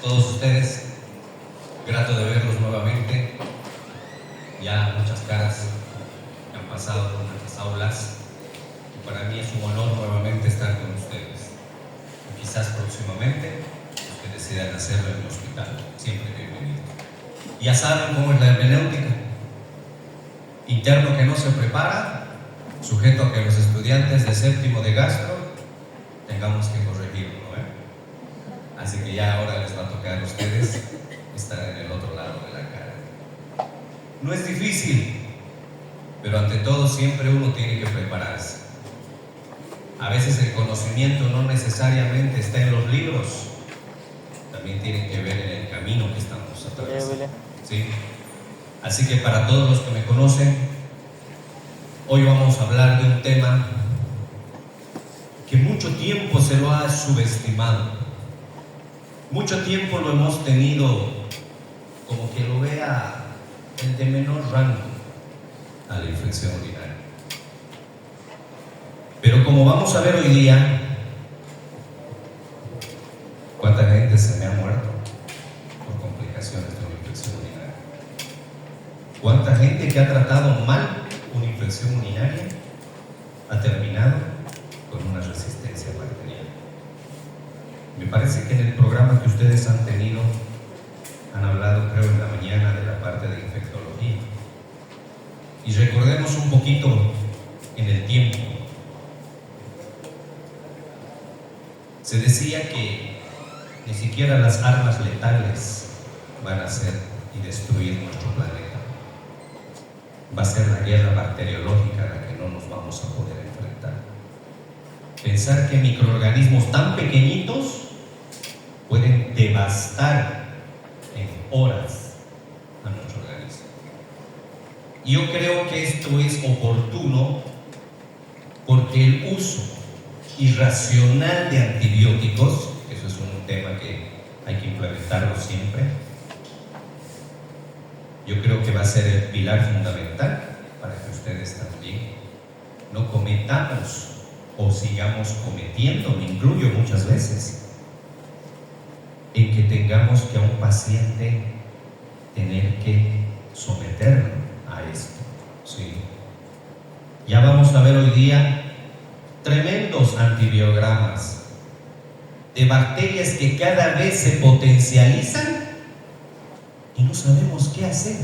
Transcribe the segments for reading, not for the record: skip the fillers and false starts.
todos ustedes. Grato de verlos nuevamente. Ya muchas caras que han pasado por nuestras aulas. Y para mí es un honor nuevamente estar con ustedes. Y quizás próximamente los que decidan hacerlo en el hospital. Siempre bienvenido. Ya saben cómo es la hermenéutica. Interno que no se prepara, sujeto a que los estudiantes de séptimo de gastro tengamos que corregirlo, ¿no? Así que ya ahora les va a tocar a ustedes estar en el otro lado de la cara. No es difícil, pero ante todo siempre uno tiene que prepararse. A veces el conocimiento no necesariamente está en los libros, también tiene que ver en el camino que estamos atravesando. ¿Sí? Así que para todos los que me conocen, hoy vamos a hablar de un tema que mucho tiempo se lo ha subestimado. Mucho tiempo lo hemos tenido como que lo vea el de menor rango a la infección urinaria. Pero como vamos a ver hoy día, cuánta gente se me ha muerto por complicaciones de una infección urinaria. Cuánta gente que ha tratado mal una infección urinaria ha terminado con una resistencia bacteriana. Me parece que en el programa que ustedes han tenido han hablado, creo, en la mañana de la parte de infectología. Y recordemos un poquito en el tiempo. Se decía que ni siquiera las armas letales van a hacer y destruir nuestro planeta. Va a ser la guerra bacteriológica a la que no nos vamos a poder enfrentar. Pensar que microorganismos tan pequeñitos pueden devastar en horas a nuestro organismo. Y yo creo que esto es oportuno porque el uso irracional de antibióticos, eso es un tema que hay que implementarlo siempre, yo creo que va a ser el pilar fundamental para que ustedes también no cometamos o sigamos cometiendo, me incluyo muchas veces, en que tengamos que a un paciente tener que someterlo a esto. ¿Sí? Ya vamos a ver hoy día tremendos antibiogramas de bacterias que cada vez se potencializan y no sabemos qué hacer.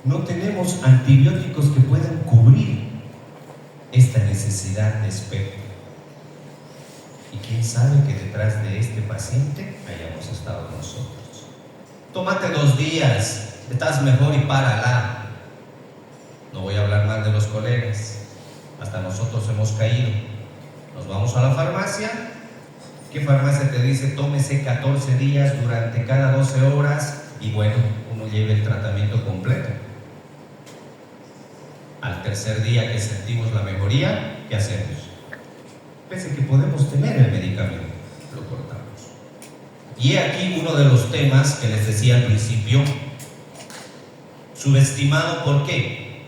No tenemos antibióticos que puedan cubrir esta necesidad de espectro. Y quién sabe que detrás de este paciente hayamos estado nosotros. Tómate 2 días, estás mejor y párala. No voy a hablar mal de los colegas, hasta nosotros hemos caído. Nos vamos a la farmacia. ¿Qué farmacia te dice tómese 14 días durante cada 12 horas y bueno, uno lleva el tratamiento completo? Al tercer día que sentimos la mejoría, ¿qué hacemos? Pese a que podemos tener el medicamento, lo cortamos. Y he aquí uno de los temas que les decía al principio, subestimado. ¿Por qué?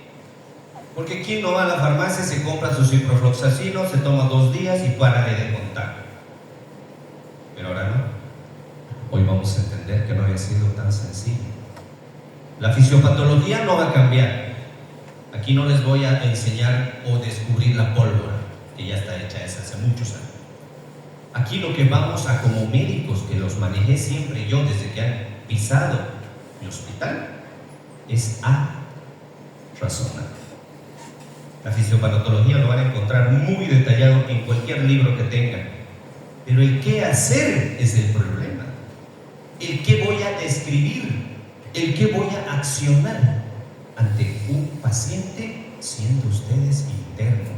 Porque quien no va a la farmacia se compra su ciprofloxacino, se toma 2 días y para de contar. Pero ahora no. Hoy vamos a entender que no había sido tan sencillo. La fisiopatología no va a cambiar. Aquí no les voy a enseñar o descubrir la pólvora, que ya está hecha desde hace muchos años. Aquí lo que vamos a, como médicos, que los manejé siempre yo desde que han pisado mi hospital, es a razonar. La fisiopatología lo van a encontrar muy detallado en cualquier libro que tengan. Pero el qué hacer es el problema. El qué voy a describir, el qué voy a accionar ante un paciente siendo ustedes internos.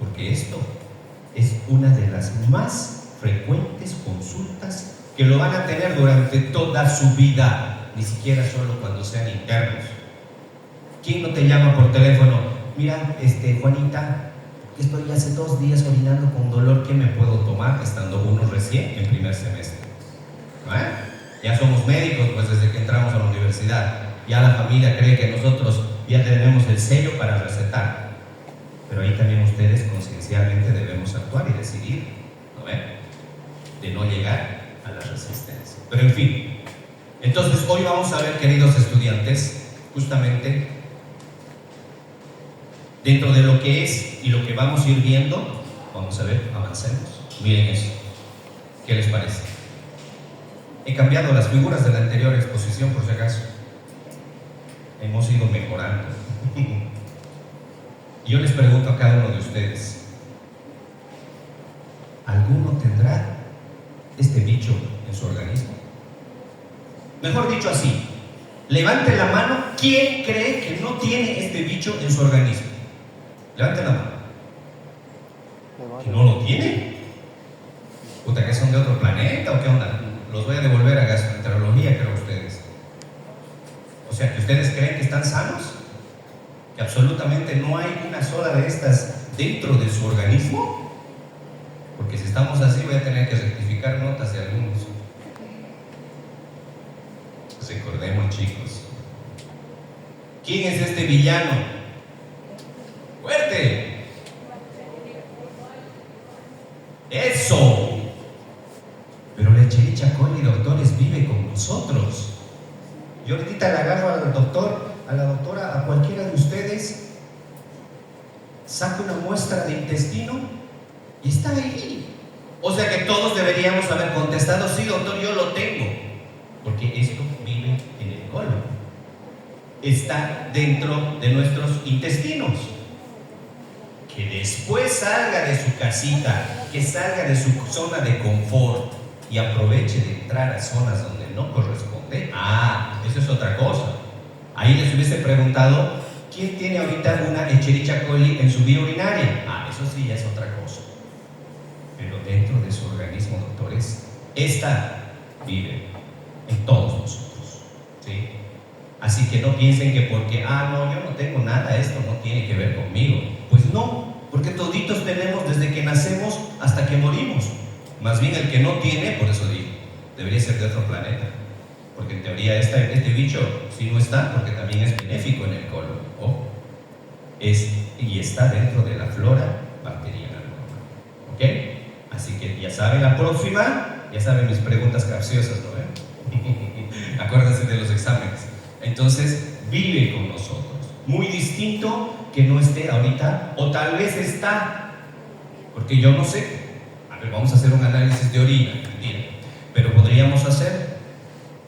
Porque esto es una de las más frecuentes consultas que lo van a tener durante toda su vida, ni siquiera solo cuando sean internos. ¿Quién no te llama por teléfono? Mira, Juanita, estoy hace 2 días orinando con dolor, ¿qué me puedo tomar? Estando uno recién en primer semestre. Ya somos médicos, pues desde que entramos a la universidad. Ya la familia cree que nosotros ya tenemos el sello para recetar. Pero ahí también ustedes conciencialmente debemos actuar y decidir, ¿no ven? De no llegar a la resistencia. Pero en fin, entonces hoy vamos a ver, queridos estudiantes, justamente dentro de lo que es y lo que vamos a ir viendo, vamos a ver, avancemos. Miren eso, ¿qué les parece? He cambiado las figuras de la anterior exposición por si acaso. Hemos ido mejorando. Y yo les pregunto a cada uno de ustedes, ¿alguno tendrá este bicho en su organismo? Mejor dicho así, levante la mano, ¿quién cree que no tiene este bicho en su organismo? Levante la mano. ¿Que no lo tiene? Puta, ¿que son de otro planeta o qué onda? Los voy a devolver a gastroenterología, creo ustedes. O sea, ¿que ustedes creen que están sanos? ¿Que absolutamente no hay una sola de estas dentro de su organismo? Porque si estamos así voy a tener que rectificar notas de algunos. Recordemos, chicos. ¿Quién es este villano? ¡Fuerte! ¡Eso! Pero la Escherichia coli, doctores, vive con nosotros. Yo ahorita le agarro al doctor, a la doctora, a cualquiera de ustedes, saca una muestra de intestino y está ahí. O sea que todos deberíamos haber contestado, sí, doctor, yo lo tengo. Porque esto vive en el colon. Está dentro de nuestros intestinos. Que después salga de su casita, que salga de su zona de confort y aproveche de entrar a zonas donde no corresponde. Eso es otra cosa. Ahí les hubiese preguntado, ¿quién tiene ahorita una Escherichia coli en su vía urinaria? Eso sí ya es otra cosa. Pero dentro de su organismo, doctores, esta vive en todos nosotros, ¿sí? Así que no piensen que porque, no, yo no tengo nada, esto no tiene que ver conmigo. Pues no, porque toditos tenemos desde que nacemos hasta que morimos. Más bien el que no tiene, por eso digo, debería ser de otro planeta. Porque en teoría este bicho sí no está, porque también es benéfico en el colon. Y está dentro de la flora bacteriana. ¿Ok? Así que ya saben, la próxima, ya saben mis preguntas capciosas, ¿no ven? Acuérdense de los exámenes. Entonces, vive con nosotros. Muy distinto que no esté ahorita, o tal vez está, porque yo no sé. A ver, vamos a hacer un análisis de orina, mentira. Pero podríamos hacer,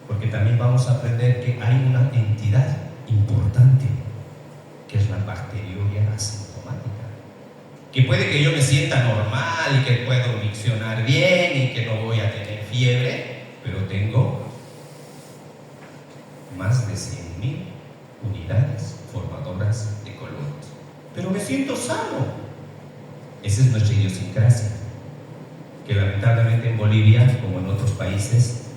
porque también vamos a aprender que hay una entidad importante, que es la bacteriuria asintomática. Que puede que yo me sienta normal y que puedo miccionar bien y que no voy a tener fiebre, pero tengo más de 100.000 unidades formadoras de colon. Pero me siento sano. Esa es nuestra idiosincrasia, que lamentablemente en Bolivia, como en otros países,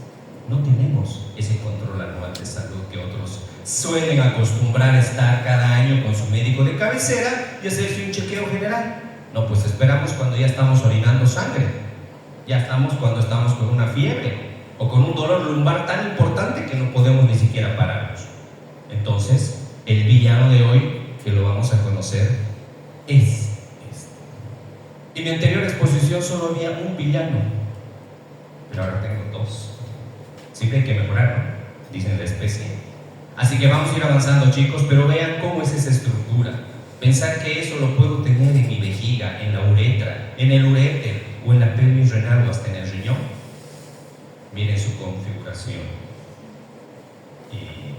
no tenemos ese control anual de salud que otros suelen acostumbrar a estar cada año con su médico de cabecera y hacerse un chequeo general. No, pues esperamos cuando ya estamos orinando sangre, ya estamos cuando estamos con una fiebre o con un dolor lumbar tan importante que no podemos ni siquiera pararnos. Entonces, el villano de hoy, que lo vamos a conocer, es este. En mi anterior exposición solo había un villano, pero ahora tengo dos. Siempre hay que mejorar, ¿no? Dicen la especie. Así que vamos a ir avanzando, chicos, pero vean cómo es esa estructura. Pensar que eso lo puedo tener en mi vejiga, en la uretra, en el uréter o en la pelvis renal o hasta en el riñón. Miren su configuración. Y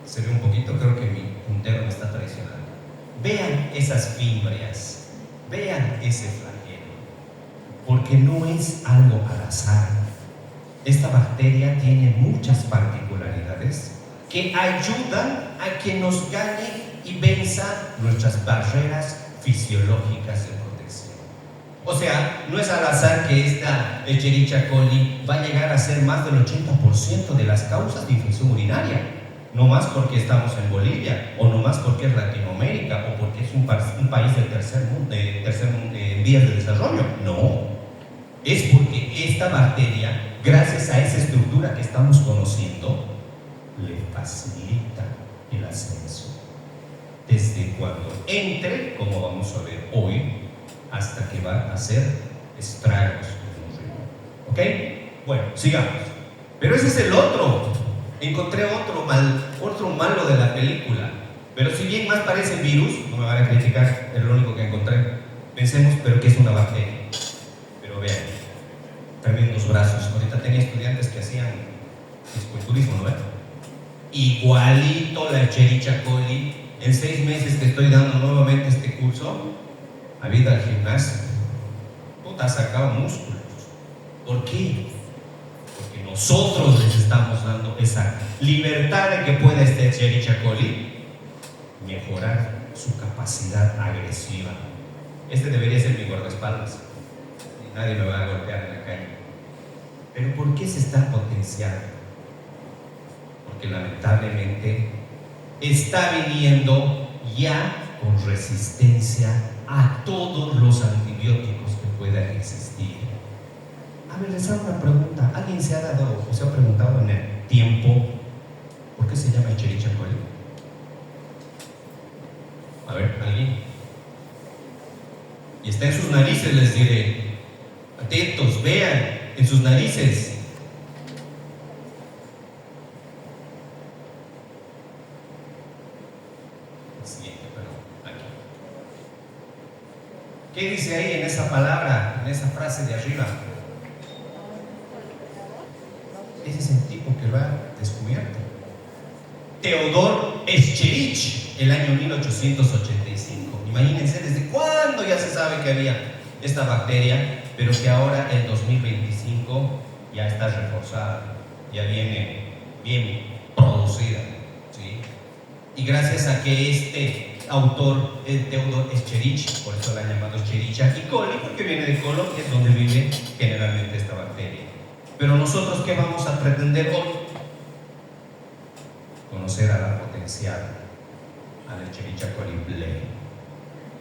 se ve un poquito, creo que mi puntero me está traicionando. Vean esas fimbrias, vean ese flagelo, porque no es algo al azar. Esta bacteria tiene muchas particularidades que ayudan a que nos gane y venza nuestras barreras fisiológicas de protección. O sea, no es al azar que esta Escherichia coli va a llegar a ser más del 80% de las causas de infección urinaria. No más porque estamos en Bolivia, o no más porque es Latinoamérica, o porque es un país del tercer mundo, en vías de desarrollo. No, es porque esta bacteria, gracias a esa estructura que estamos conociendo, le facilita el ascenso. Desde cuando entre, como vamos a ver hoy, hasta que va a hacer estragos en un riñón. ¿Ok? Bueno, sigamos. Pero ese es el otro. Encontré otro malo de la película. Pero si bien más parece virus, no me van a criticar, es lo único que encontré. Pensemos, pero que es una bacteria. Pero vean, tremendos brazos. Ahorita tenía estudiantes que hacían fisiculturismo, ¿no ven? Igualito la Escherichia coli. En 6 meses que estoy dando nuevamente este curso, ha ido al gimnasio. Puta, ha sacado músculos. ¿Por qué? Porque nosotros les estamos dando esa libertad de que pueda este Escherichia coli mejorar su capacidad agresiva. Este debería ser mi guardaespaldas. Y nadie me va a golpear en la calle. Pero ¿por qué se está potenciando? Porque lamentablemente está viniendo ya con resistencia a todos los antibióticos que puedan existir. A ver, les hago una pregunta. ¿Alguien se ha dado o se ha preguntado en el tiempo por qué se llama Escherichia coli? A ver, ¿alguien? Y está en sus narices, les diré. Atentos, vean, en sus narices. Siguiente, perdón, aquí. ¿Qué dice ahí en esa palabra, en esa frase de arriba? Ese es el tipo que lo ha descubierto. Theodor Escherich, el año 1885. Imagínense desde cuándo ya se sabe que había esta bacteria, pero que ahora en 2025 ya está reforzada, ya viene bien producida, ¿sí? Y gracias a que este autor, Theodor Escherich, por eso la han llamado Escherichia coli, porque viene de colon, que es donde vive generalmente esta bacteria. Pero nosotros, ¿qué vamos a pretender hoy? Conocer a la potencial, a la Escherichia coli B.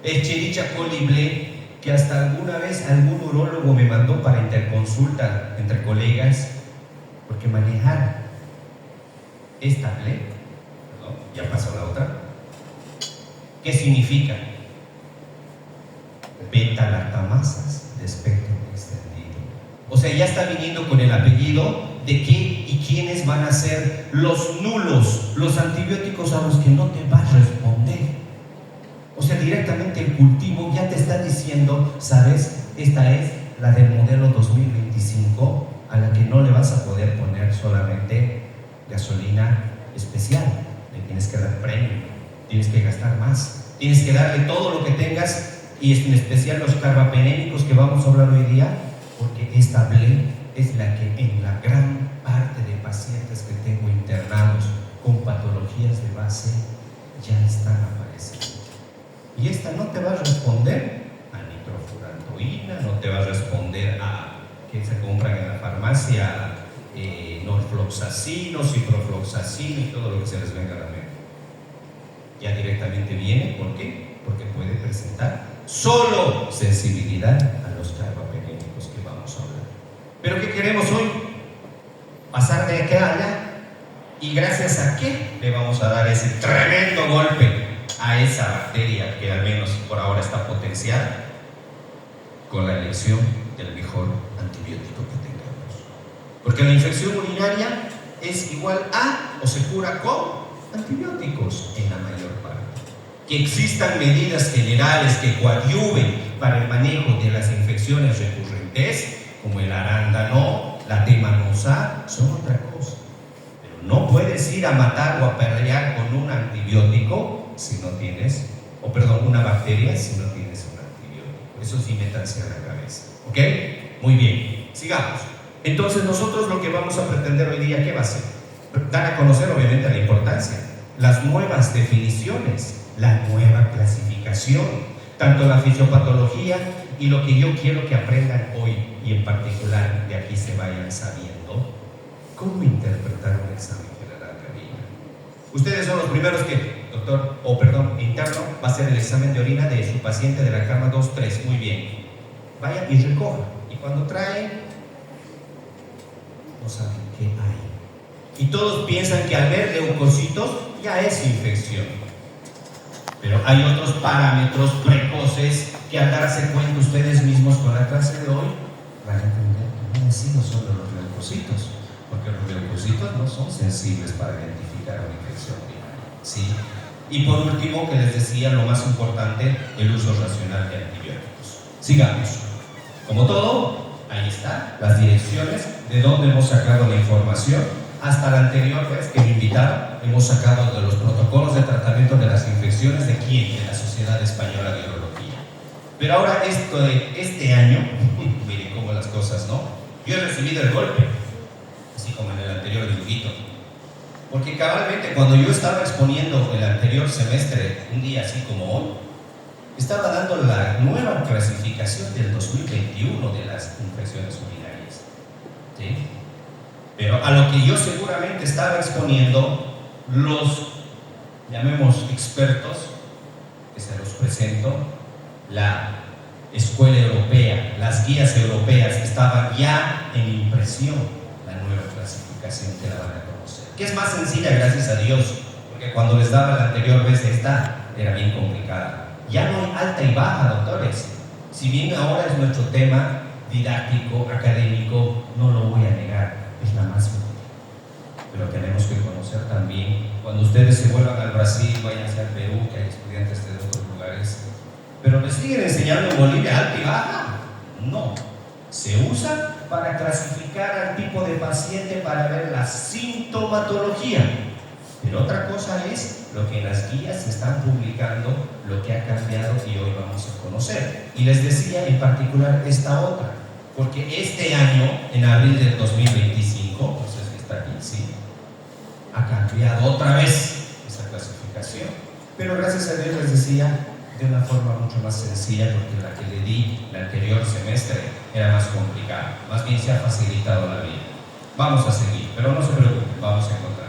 Escherichia coli B, que hasta alguna vez algún urólogo me mandó para interconsulta entre colegas, porque manejar esta B, ¿no? Ya pasó la otra. ¿Qué significa? Beta-lactamasas de espectro extendido. O sea, ya está viniendo con el apellido de qué y quiénes van a ser los nulos, los antibióticos a los que no te va a responder. O sea, directamente el cultivo ya te está diciendo, ¿sabes? Esta es la del modelo 2025, a la que no le vas a poder poner solamente gasolina especial. Le tienes que dar premio, tienes que gastar más, tienes que darle todo lo que tengas, y en especial los carbapenémicos que vamos a hablar hoy día, porque esta BLE es la que en la gran parte de pacientes que tengo internados con patologías de base ya están apareciendo. Y esta no te va a responder a nitrofurantoína, no te va a responder a que se compran en la farmacia norfloxacino, ciprofloxacino y todo lo que se les venga a la mente. Ya directamente viene, ¿por qué? Porque puede presentar solo sensibilidad a los carbapenémicos que vamos a hablar. Pero ¿qué queremos hoy? Pasar de acá a allá. ¿Y gracias a qué le vamos a dar ese tremendo golpe a esa bacteria que al menos por ahora está potenciada? Con la elección del mejor antibiótico que tengamos. Porque la infección urinaria es igual a, o se cura con antibióticos en la mayor parte. Que existan medidas generales que coadyuven para el manejo de las infecciones recurrentes, como el arándano, la temanosa, son otra cosa. Pero no puedes ir a matar o a pelear con un antibiótico si no tienes, una bacteria si no tienes un antibiótico. Eso sí, métanse a la cabeza. ¿Ok? Muy bien, sigamos. Entonces nosotros lo que vamos a pretender hoy día, ¿qué va a ser? Dar a conocer obviamente la importancia, las nuevas definiciones, la nueva clasificación, tanto la fisiopatología y lo que yo quiero que aprendan hoy, y en particular de aquí se vayan sabiendo cómo interpretar un examen general de orina. Ustedes son los primeros que, interno, va a hacer el examen de orina de su paciente de la cama 2-3, muy bien. Vaya y recoja, y cuando trae, no saben qué hay. Y todos piensan que al ver leucocitos ya es infección. Pero hay otros parámetros precoces que al darse cuenta ustedes mismos con la clase de hoy van a entender. había sido solo los leucocitos, porque los leucocitos no son sensibles para identificar una infección urinaria, ¿sí? Y por último, que les decía, lo más importante, el uso racional de antibióticos. Sigamos. Como todo, ahí están las direcciones de donde hemos sacado la información. Hasta la anterior vez que me invitaron, hemos sacado de los protocolos de tratamiento de las infecciones de quién, de la Sociedad Española de Urología. Pero ahora este año, miren cómo las cosas, ¿no? Yo he recibido el golpe, así como en el anterior dibujito. Porque cabalmente cuando yo estaba exponiendo el anterior semestre, un día así como hoy, estaba dando la nueva clasificación del 2021 de las infecciones urinarias, ¿sí? Pero a lo que yo seguramente estaba exponiendo, los, llamemos expertos, que se los presento, la escuela europea, las guías europeas estaban ya en impresión, la nueva clasificación que la van a conocer, que es más sencilla, gracias a Dios, porque cuando les daba la anterior vez esta era bien complicada. Ya no hay alta y baja, doctores. Si bien ahora es nuestro tema didáctico, académico, no lo voy a negar, es la más útil. Pero tenemos que conocer también, cuando ustedes se vuelvan al Brasil, váyanse al Perú, que hay estudiantes de otros lugares, pero les siguen enseñando en Bolivia alta y baja. No, se usa para clasificar al tipo de paciente, para ver la sintomatología. Pero otra cosa es lo que en las guías se están publicando, lo que ha cambiado y hoy vamos a conocer. Y les decía en particular esta otra, porque este año, en abril del 2025, no sé si está aquí, sí, ha cambiado otra vez esa clasificación. Pero gracias a Dios, les decía, de una forma mucho más sencilla, porque la que le di el anterior semestre era más complicada. Más bien se ha facilitado la vida. Vamos a seguir, pero no se preocupen, vamos a encontrar.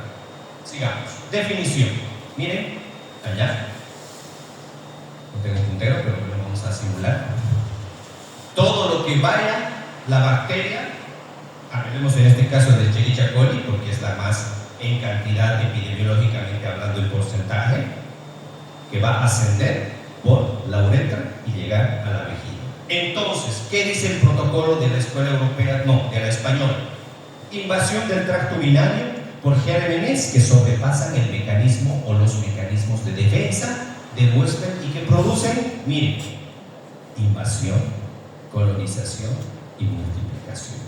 Sigamos. Definición. Miren, allá. No tengo puntero, pero lo vamos a simular. Todo lo que vaya, la bacteria, hablemos en este caso de Escherichia coli, porque es la más en cantidad epidemiológicamente hablando el porcentaje, que va a ascender por la uretra y llegar a la vejiga. Entonces, ¿qué dice el protocolo de la escuela europea? No, de la española. Invasión del tracto urinario por gérmenes que sobrepasan el mecanismo o los mecanismos de defensa del huésped y que producen, miren, invasión, colonización y multiplicación.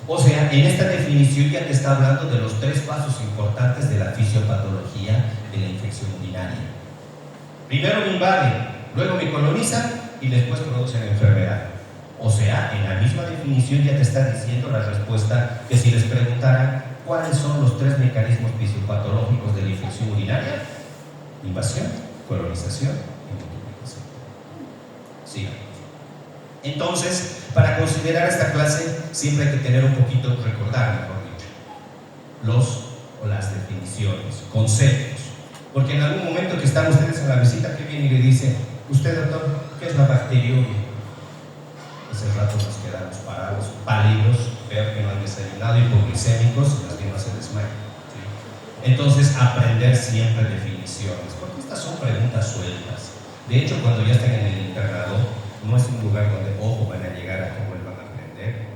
O sea, en esta definición ya te está hablando de los tres pasos importantes de la fisiopatología de la infección urinaria. Primero me invaden, luego me colonizan y después producen enfermedad. O sea, en la misma definición ya te está diciendo la respuesta que si les preguntaran ¿cuáles son los tres mecanismos fisiopatológicos de la infección urinaria? Invasión, colonización y multiplicación. Sigamos. Entonces, para considerar esta clase, siempre hay que tener un poquito, recordar, mejor dicho, los o las definiciones, conceptos. Porque en algún momento que están ustedes en la visita, que viene y le dice, usted, doctor, ¿qué es la bacteriuria? Ese rato nos quedamos parados, pálidos, ver que no han desayunado, hipoglicémicos, y las mismas se desmayan. ¿Sí? Entonces, aprender siempre definiciones, porque estas son preguntas sueltas. De hecho, cuando ya están en el internado, no es un lugar donde, ojo, van a llegar a que vuelvan a aprender.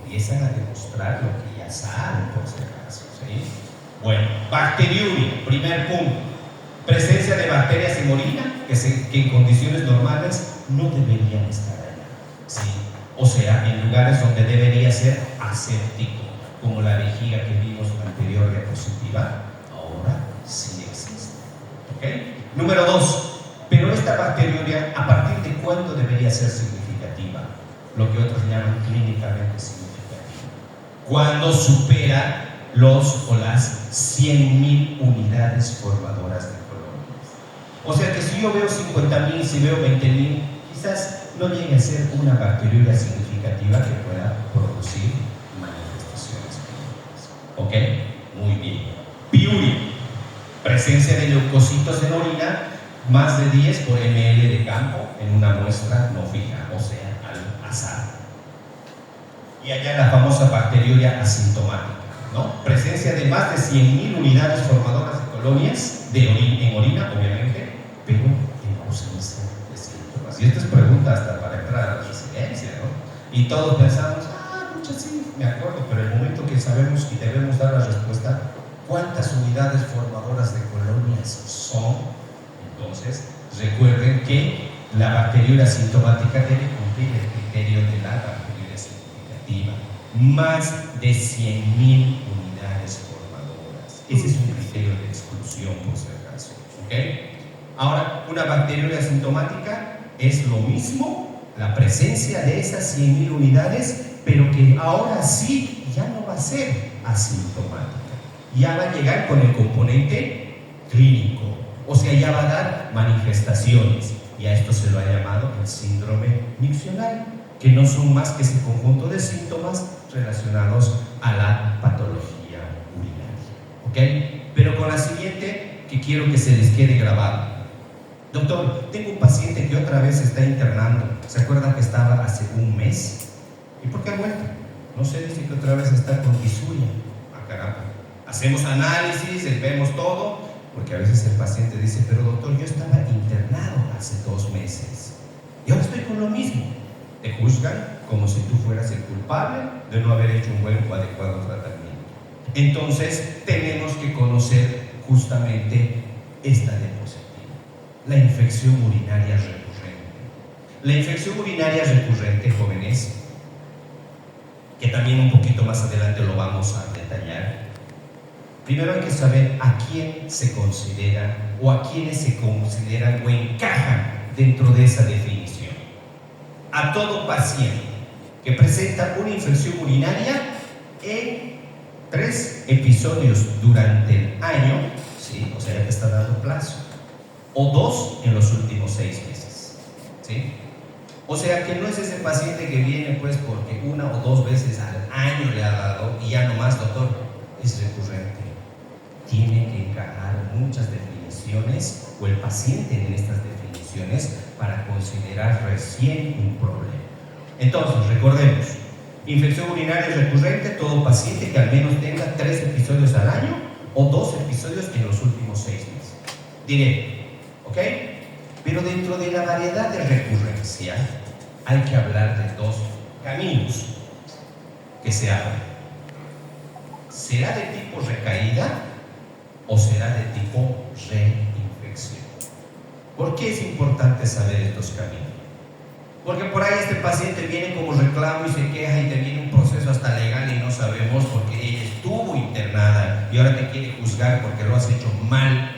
Empiezan a demostrar lo que ya saben, por si acaso. ¿Sí? Bueno, bacteriuria, primer punto. Presencia de bacterias en orina que en condiciones normales no deberían estar allá. ¿Sí? O sea, en lugares donde debería ser aséptico, como la vejiga que vimos en la anterior diapositiva, ahora sí existe. ¿Ok? Número 2. Pero esta bacteriuria, ¿a partir de cuándo debería ser significativa? Lo que otros llaman clínicamente significativa. Cuando supera los o las 100.000 unidades formadoras de colonias. O sea que si yo veo 50.000, si veo 20.000, quizás no llegue a ser una bacteriuria significativa que pueda producir manifestaciones clínicas. ¿Ok? Muy bien. Piuria. Presencia de leucocitos en orina, más de 10 por ml de campo en una muestra no fija, o sea, al azar. Y allá la famosa bacteriuria asintomática, ¿no? Presencia de más de 100.000 unidades formadoras de colonias en orina, obviamente, pero en ausencia de síntomas. Y esta es pregunta hasta para entrar a la residencia, ¿no? Y todos pensamos, pucha, sí, me acuerdo, pero el momento que sabemos y debemos dar la respuesta, ¿cuántas unidades formadoras de colonias son? Entonces, recuerden que la bacteriuria asintomática debe cumplir el criterio de la bacteriuria significativa. Más de 100.000 unidades formadoras. Ese es un criterio de exclusión, por si acaso. ¿Okay? Ahora, una bacteriuria asintomática es lo mismo, la presencia de esas 100.000 unidades, pero que ahora sí ya no va a ser asintomática. Ya va a llegar con el componente clínico, o sea, ya va a dar manifestaciones, y a esto se lo ha llamado el síndrome miccional, que no son más que ese conjunto de síntomas relacionados a la patología urinaria. ¿Ok? Pero con la siguiente, que quiero que se les quede grabado. Doctor, tengo un paciente que otra vez está internando. ¿Se acuerda que estaba hace un mes? ¿Y por qué ha vuelto? No sé, dice que otra vez está con disuria. Ah, caramba. Hacemos análisis, vemos todo, porque a veces el paciente dice, pero doctor, yo estaba internado hace 2 meses y ahora estoy con lo mismo. Te juzgan como si tú fueras el culpable de no haber hecho un buen o adecuado tratamiento. Entonces, tenemos que conocer justamente esta diapositiva, la infección urinaria recurrente. La infección urinaria recurrente, jóvenes, que también un poquito más adelante lo vamos a detallar. Primero hay que saber a quién se considera o a quiénes se consideran o encajan dentro de esa definición. A todo paciente que presenta una infección urinaria en 3 episodios durante el año, ¿sí? O sea, ya te está dando plazo, o 2 en los últimos 6 meses, ¿sí? O sea, que no es ese paciente que viene pues porque 1 o 2 veces al año le ha dado y ya nomás, doctor, es recurrente. Tiene que encajar muchas definiciones o el paciente en estas definiciones para considerar recién un problema. Entonces, recordemos, infección urinaria recurrente, todo paciente que al menos tenga 3 episodios al año o 2 episodios en los últimos 6 meses. Directo, ¿ok? Pero dentro de la variedad de recurrencia hay que hablar de 2 caminos que se abren. ¿Será de tipo recaída o será de tipo reinfección? ¿Por qué es importante saber estos caminos? Porque por ahí este paciente viene como reclamo y se queja y te viene un proceso hasta legal y no sabemos porque ella estuvo internada y ahora te quiere juzgar porque lo has hecho mal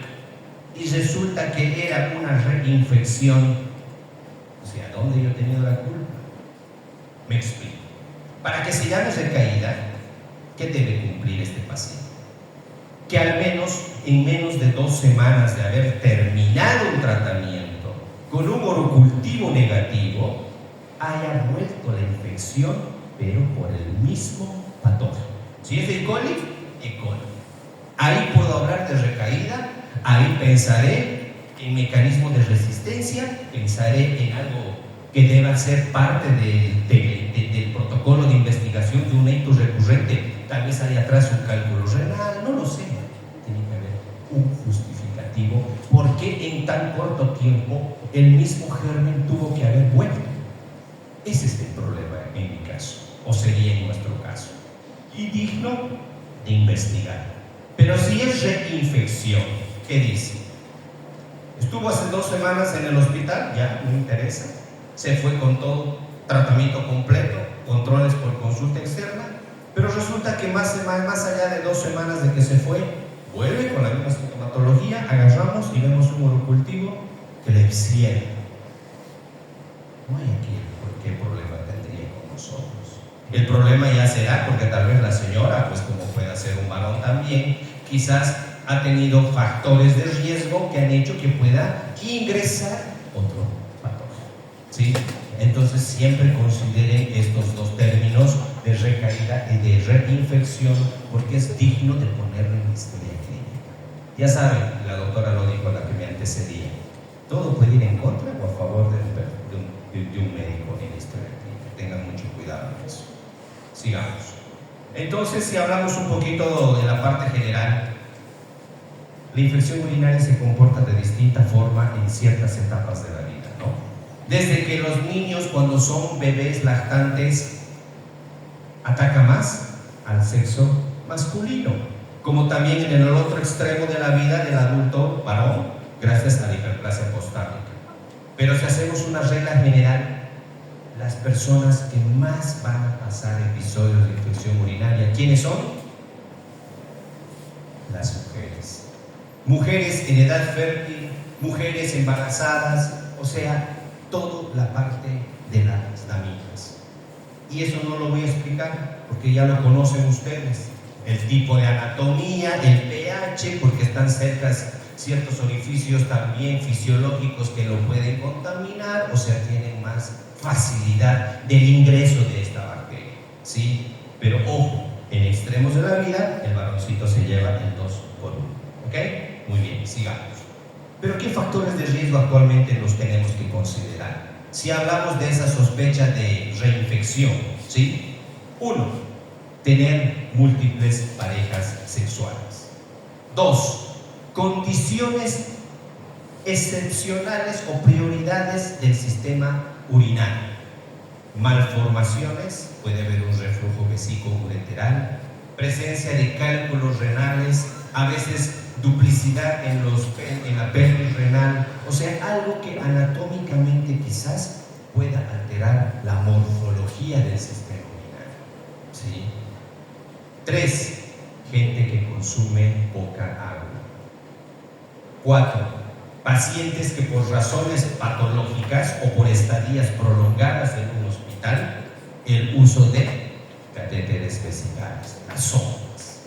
y resulta que era una reinfección. O sea, ¿dónde yo he tenido la culpa? Me explico. Para que se llame recaída, ¿qué debe cumplir este paciente? Que al menos en menos de 2 semanas de haber terminado un tratamiento con un orocultivo negativo haya vuelto la infección, pero por el mismo patógeno. Si es E. coli, E. coli. Ahí puedo hablar de recaída, ahí pensaré en mecanismos de resistencia, pensaré en algo que deba ser parte del protocolo de investigación de un ictus recurrente. Tal vez hay atrás un cálculo renal, no lo sé. Tiene que haber un justificativo. ¿Por qué en tan corto tiempo el mismo germen tuvo que haber vuelto? Ese es el problema en mi caso, o sería en nuestro caso, y digno de investigar. Pero si es reinfección, ¿qué dice? Estuvo hace 2 semanas en el hospital, ya no interesa, se fue con todo, tratamiento completo, controles por consulta externa, pero resulta que más allá de 2 semanas de que se fue, vuelve con la misma sintomatología, agarramos y vemos un orocultivo Klebsiella. No hay aquí qué problema tendría con nosotros. El problema ya será porque tal vez la señora, pues como puede ser un varón también, quizás ha tenido factores de riesgo que han hecho que pueda ingresar otro patógeno, ¿sí? Entonces siempre consideren estos 2 términos de recaída y de reinfección porque es digno de ponerlo en historia clínica. Ya saben, la doctora lo dijo, la que me antecedía, todo puede ir en contra o a favor de un médico en historia clínica. Tengan mucho cuidado con eso. Sigamos. Entonces, si hablamos un poquito de la parte general, la infección urinaria se comporta de distinta forma en ciertas etapas de la vida, ¿no? Desde que los niños, cuando son bebés lactantes, ataca más al sexo masculino, como también en el otro extremo de la vida del adulto varón, gracias a la hiperplasia prostática. Pero si hacemos una regla general, las personas que más van a pasar episodios de infección urinaria, ¿quiénes son? Las mujeres. Mujeres en edad fértil, mujeres embarazadas, o sea, toda la parte de las damitas. Y eso no lo voy a explicar porque ya lo conocen ustedes. El tipo de anatomía, el pH, porque están cerca ciertos orificios también fisiológicos que lo pueden contaminar, o sea, tienen más facilidad del ingreso de esta bacteria, ¿sí? Pero ojo, en extremos de la vida, el varoncito se lleva el 2 por 1, ¿ok? Muy bien, sigamos. Pero ¿qué factores de riesgo actualmente los tenemos que considerar? Si hablamos de esa sospecha de reinfección, ¿sí? 1. Tener múltiples parejas sexuales. 2. Condiciones excepcionales o prioridades del sistema urinario. Malformaciones, puede haber un reflujo vesículo-ureteral, presencia de cálculos renales, a veces duplicidad en la pelvis renal, o sea, algo que anatómicamente quizás pueda alterar la morfología del sistema urinario, ¿sí? 3. Gente que consume poca agua. 4. Pacientes que por razones patológicas o por estadías prolongadas en un hospital, el uso de catéteres vesicales, las sondas.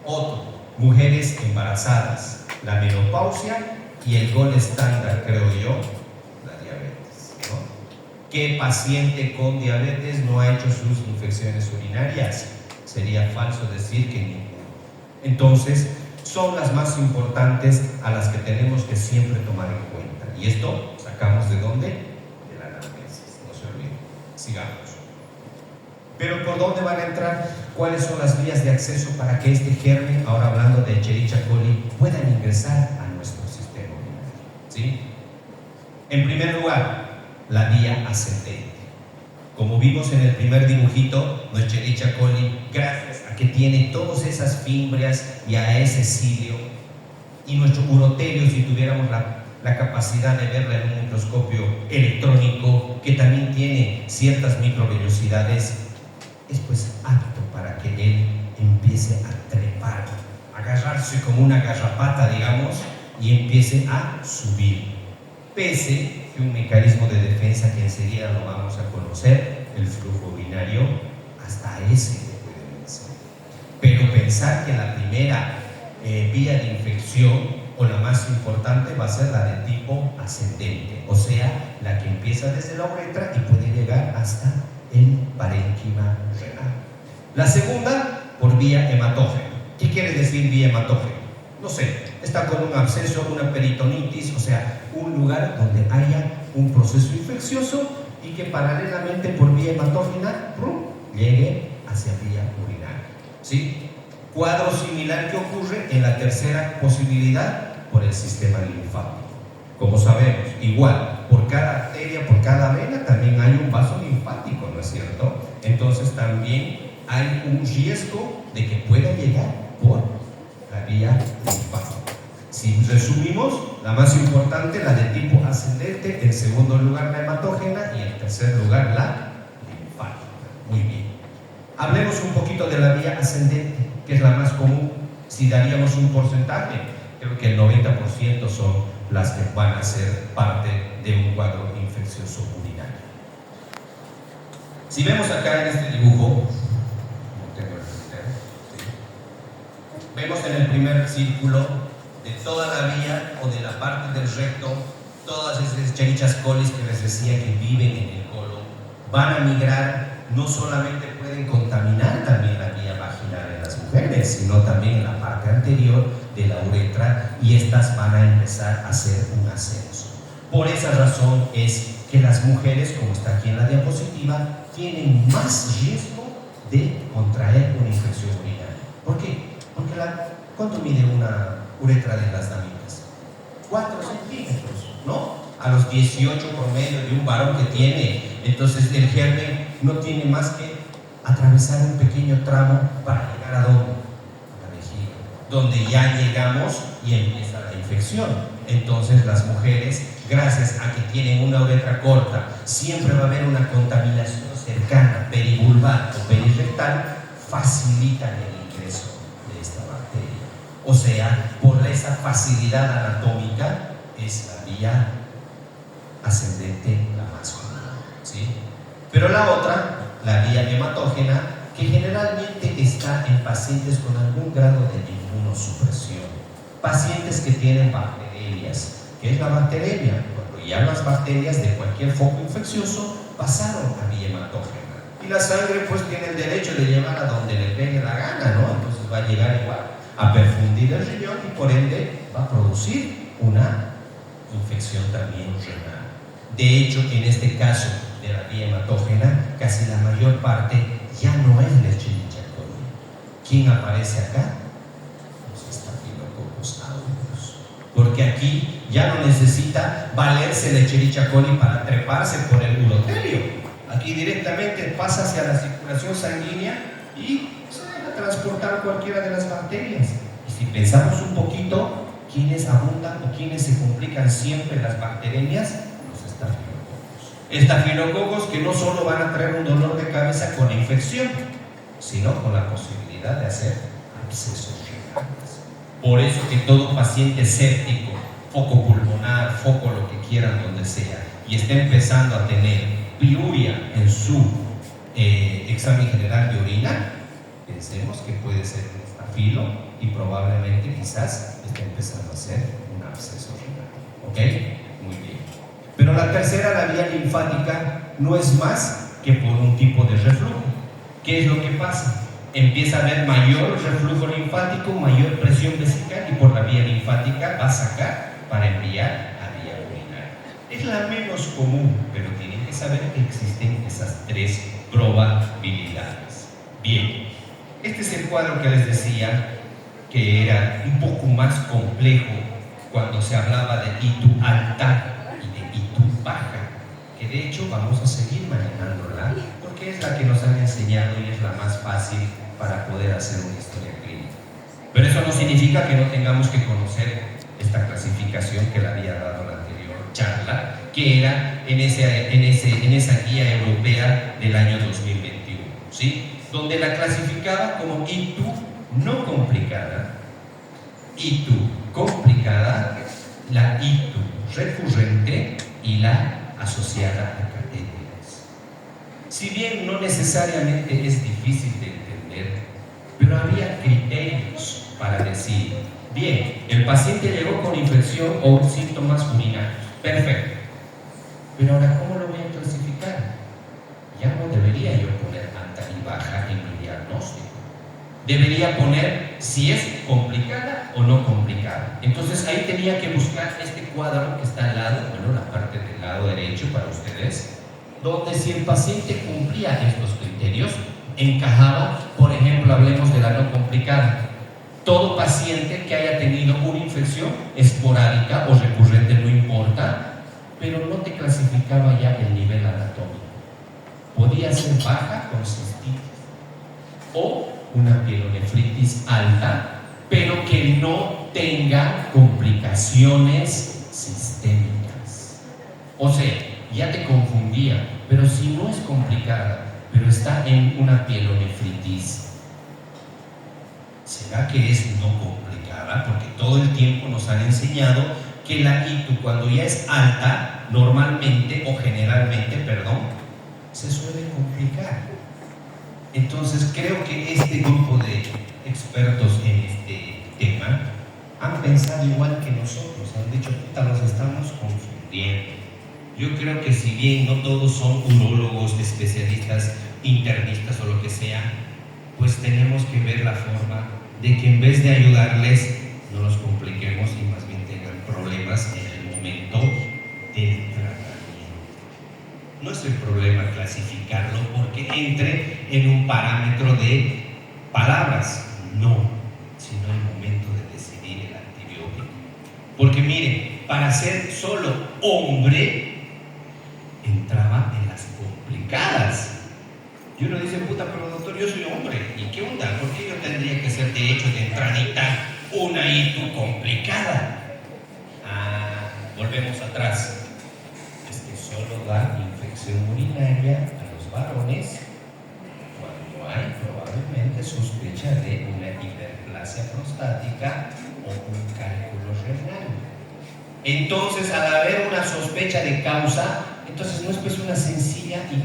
Otro, mujeres embarazadas, la menopausia y el gol estándar, creo yo, la diabetes, ¿no? ¿Qué paciente con diabetes no ha hecho sus infecciones urinarias? Sería falso decir que ninguno. Entonces, son las más importantes a las que tenemos que siempre tomar en cuenta. Y esto sacamos ¿de dónde? De la anamnesis, no se olviden. Sigamos. Pero ¿por dónde van a entrar? ¿Cuáles son las vías de acceso para que este germen, ahora hablando de Escherichia coli, puedan ingresar a nuestro sistema urinario? ¿Sí? En primer lugar, la vía ascendente. Como vimos en el primer dibujito, no Escherichia coli, gracias a que tiene todas esas fimbrias y a ese cilio, y nuestro urotelio, si tuviéramos la capacidad de verla en un microscopio electrónico, que también tiene ciertas microvellosidades, es pues apto para que él empiece a trepar, a agarrarse como una garrapata, digamos, y empiece a subir. Pese que un mecanismo de defensa que enseguida lo vamos a conocer, el flujo urinario, hasta ese le puede vencer. Pero pensar que la primera vía de infección o la más importante va a ser la de tipo ascendente, o sea, la que empieza desde la uretra y puede llegar hasta el parénquima renal. La segunda, por vía hematógena. ¿Qué quiere decir vía hematógena? No sé, está con un absceso, una peritonitis, o sea, un lugar donde haya un proceso infeccioso y que paralelamente por vía hematógena llegue hacia vía urinaria, ¿sí? Cuadro similar que ocurre en la tercera posibilidad por el sistema linfático. Como sabemos, igual, por cada arteria, por cada vena, también hay un vaso linfático, ¿no es cierto? Entonces también hay un riesgo de que pueda llegar por la vía linfática. Si resumimos, la más importante, la de tipo ascendente, en segundo lugar la hematógena y en tercer lugar la linfática. Muy bien. Hablemos un poquito de la vía ascendente, que es la más común. Si daríamos un porcentaje, creo que el 90% son las que van a ser parte de un cuadro infeccioso urinario. Si vemos acá en este dibujo, vemos en el primer círculo de toda la vía o de la parte del recto, todas esas Escherichia coli que les decía que viven en el colon, van a migrar, no solamente pueden contaminar también la vía vaginal en las mujeres, sino también en la parte anterior de la uretra, y estas van a empezar a hacer un ascenso. Por esa razón es que las mujeres, como está aquí en la diapositiva, tienen más riesgo de contraer una infección urinaria. ¿Por qué? Porque ¿cuánto mide una uretra de las damitas? 4 centímetros, ¿no? A los 18 promedio de un varón que tiene, entonces el germen no tiene más que atravesar un pequeño tramo para llegar a ¿dónde? A la vejiga, donde ya llegamos y empieza la infección. Entonces las mujeres, gracias a que tienen una uretra corta, siempre va a haber una contaminación cercana, perivulvar o perirectal, facilitan el ingreso de esta bacteria. O sea, por esa facilidad anatómica es la vía ascendente la más común, ¿sí? Pero la otra, la vía hematógena, que generalmente está en pacientes con algún grado de inmunosupresión, pacientes que tienen bacterias. ¿Qué es la bacteria? Cuando ya las bacterias de cualquier foco infeccioso pasaron a vía hematógena. Y la sangre pues tiene el derecho de llevar a donde le pegue la gana, ¿no? Entonces va a llegar igual a perfundir el riñón y por ende va a producir una infección también renal. De hecho, en este caso de la vía hematógena, casi la mayor parte ya no es Escherichia coli. ¿Quién aparece acá? Los Staphylococcus aureus. Porque aquí ya no necesita valerse de Escherichia coli para treparse por el urotelio. Aquí directamente pasa hacia la circulación sanguínea y se va a transportar cualquiera de las bacterias. Y si pensamos un poquito, ¿quiénes abundan o quiénes se complican siempre las bacterias? Los estafilococos, que no solo van a traer un dolor de cabeza con la infección, sino con la posibilidad de hacer abscesos renales. Por eso que todo paciente séptico, foco pulmonar, foco lo que quieran, donde sea, y está empezando a tener piuria en su examen general de orina, pensemos que puede ser un estafilo y probablemente quizás esté empezando a ser un absceso renal. ¿Ok? Muy bien. Pero la tercera, la vía linfática, no es más que por un tipo de reflujo. ¿Qué es lo que pasa? Empieza a haber mayor reflujo linfático, mayor presión vesical y por la vía linfática va a sacar para enviar a vía urinaria. Es la menos común, pero tienen que saber que existen esas tres probabilidades. Bien, este es el cuadro que les decía que era un poco más complejo cuando se hablaba de ITU alta y de ITU baja, que de hecho vamos a seguir manejándola porque es la que nos han enseñado y es la más fácil para poder hacer una historia clínica. Pero eso no significa que no tengamos que conocer esta clasificación que le había dado la anterior charla, que era en esa guía europea del año 2021, ¿sí? Donde la clasificaba como ITU no complicada, ITU complicada, la ITU recurrente y la asociada a catéteres. Si bien no necesariamente es difícil de entender, pero había criterios para decir, bien, el paciente llegó con infección o síntomas urinarios, perfecto, pero ahora ¿cómo lo voy a clasificar? Ya no debería yo poner alta y baja en mi diagnóstico. Debería poner si es complicada o no complicada. Entonces ahí tenía que buscar este cuadro que está al lado, bueno, la parte del lado derecho para ustedes, donde si el paciente cumplía estos criterios, encajaba, por ejemplo, hablemos de la no complicada. Todo paciente que haya tenido una infección esporádica o recurrente, no importa, pero no te clasificaba ya el nivel anatómico. Podía ser baja con cistitis o una pielonefritis alta, pero que no tenga complicaciones sistémicas. O sea, ya te confundía, pero si no es complicada, pero está en una pielonefritis, ¿será que es no complicada? Porque todo el tiempo nos han enseñado que la ITU, cuando ya es alta, normalmente o generalmente, se suele complicar. Entonces creo que este grupo de expertos en este tema han pensado igual que nosotros, han dicho, puta, nos estamos confundiendo. Yo creo que si bien no todos son urólogos, especialistas, internistas o lo que sea, pues tenemos que ver la forma de que en vez de ayudarles, no los compliquemos y más bien tengan problemas en el momento del tratamiento. No es el problema clasificarlo porque entre en un parámetro de palabras, no, sino el momento de decidir el antibiótico. Porque miren, para ser solo hombre, entraba en las complicadas. Y uno dice, puta, pero doctor, yo soy hombre. ¿Y qué onda? ¿Por qué yo tendría que ser de hecho de entradita una hito complicada? Volvemos atrás. Es que solo da infección urinaria a los varones cuando hay probablemente sospecha de una hiperplasia prostática o un cálculo renal. Entonces, al haber una sospecha de causa, entonces no es pues una sencilla y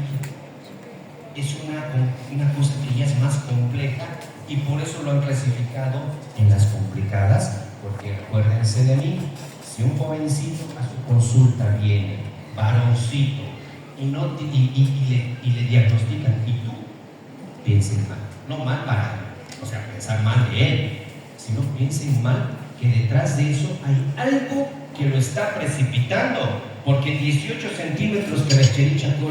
es una cosa que ya es más compleja, y por eso lo han clasificado en las complicadas, porque acuérdense de mí, si un jovencito a su consulta viene, varoncito, y le diagnostican, y tú piensen mal, no mal o sea, pensar mal de él, sino piensen mal que detrás de eso hay algo que lo está precipitando, porque 18 centímetros que la Escherichia coli